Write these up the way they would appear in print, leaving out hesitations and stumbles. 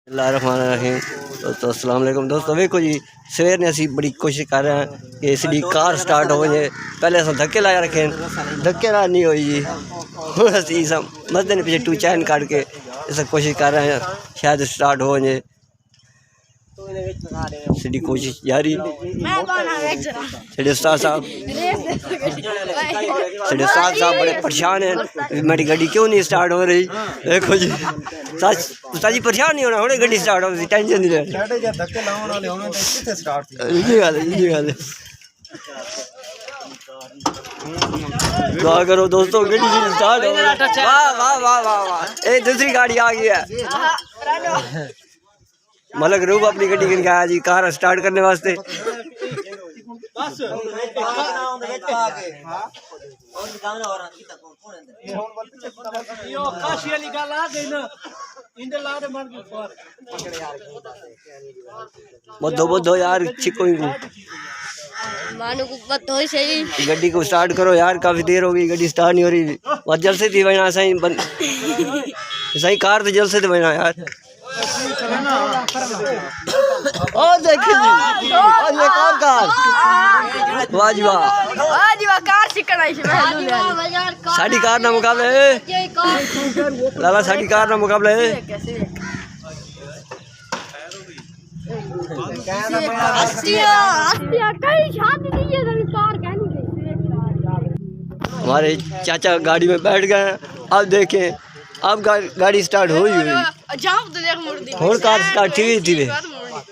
बिस्मिल्लाहिर्रहमानिर्रहीम। तो अस्सलाम वालेकुम दोस्तों, देखो जी सवेर ने असी बड़ी कोशिश कर रहे हैं कि इसकी कार स्टार्ट हो जाए। पहले अस धक्के लाया रखे, धक्के ला नहीं हुई जी। हूँ असी सब मसदे ने पीछे टू चैन काट के इस कोशिश कर रहे हैं शायद स्टार्ट हो जाए। सीधी कोशिश जारी। उस्ताद साहब बड़े परेशान हैं, मेरी गाड़ी क्यों नहीं स्टार्ट हो रही। देखो जी उस्ताद जी परेशान नहीं होना, हुणे गड्डी स्टार्ट हो रही, टेंशन नहीं लेनी। गल दुआ करो दोस्तों, गड्डी स्टार्ट हो। वाह वाह वाह वाह वाह, ये दूसरी गाड़ी आ गई है। मलक रूप अपनी गड्डी गिन गया जी कार स्टार्ट करने वास्ते। बदो यार छिको गड्डी को स्टार्ट करो यार, काफी देर हो गई गड्डी स्टार्ट नहीं हो रही। और जलसे थी बना सही कार तो जलसे थी बना यार। और देखिए जी और ये कौन कार, वाह जी वाह कार सिकड़ आई साड़ी कार ना मुकाबले लाला, साड़ी कार ना मुकाबले। हमारे चाचा गाड़ी में बैठ गए हैं। अब देखें अब गाड़ी स्टार्ट हो ही हुई। और कार स्टार्ट थी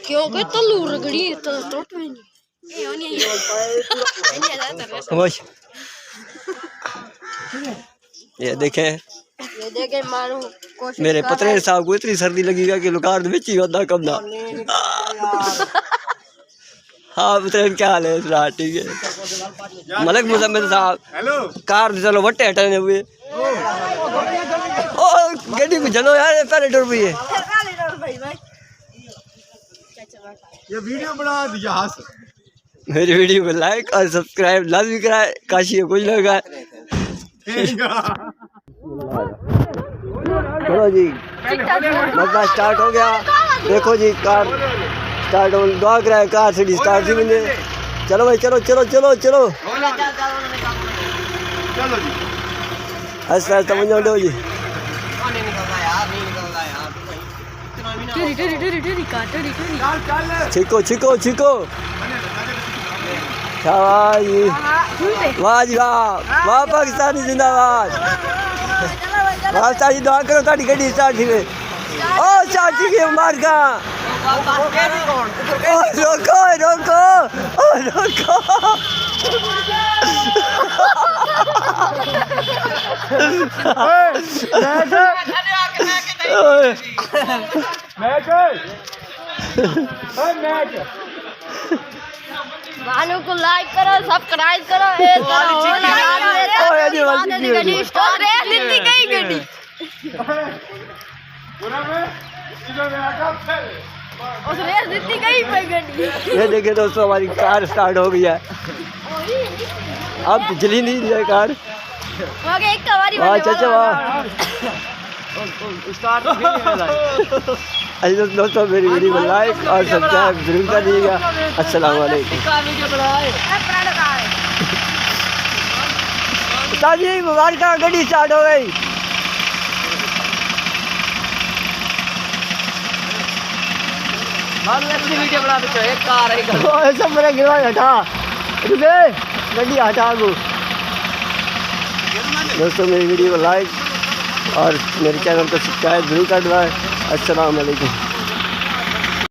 क्यों के तो लूर गड़ी तो टूट में नहीं ये देखें मारू मेरे पतरे साहब को इतनी सर्दी लगी है कि लुकार बिच ही होता कम ना। हाँ पतरे क्या हाल है, ठीक है। मलक मुजम्मिल साहब कार चलो वट्टे हटाने हुए। ओ गड्डी को चलो यार, पहले डर रही है। ये वीडियो बना दिया। मेरी वीडियो को लाइक और सब्सक्राइब लाजमी कराए, काशी कुछ लगा। चलो जी मसला स्टार्ट हो गया। देखो जी कार स्टार्ट हो, दुआ कराए कार सीधी स्टार्ट थी मुझे। चलो भाई चलो चलो चलो चलो ऐसा ऐसा मुझे दो जी। छिको छिको छिको वाह जी वाह वाह, पाकिस्तानी जिंदाबाद। पाकिस्तानी दुआ करो ताड़ी गड्डी स्टार्ट थी। ओ चाची की मार का रोको रोको रोको। वालों को लाइक करो, सब्सक्राइब करो। ये देखिए दोस्तों हमारी कार स्टार्ट हो गई है। अब चली नहीं है कार। वाह चाचा वाह। दोस्तों मेरी वीडियो को लाइक और सब्सक्राइब जरूर कर दीजिएगा। अस्सलाम वालेकुम। जी मुबारक, गड्डी स्टार्ट हो गई। वीडियो बना दो, एक कार ऐसा मेरा गिरवा हटा रुके गड्डी हटा को। दोस्तों मेरी वीडियो को लाइक और मेरे चैनल को सब्सक्राइब जरूर कर दो। अस्सलाम वालेकुम।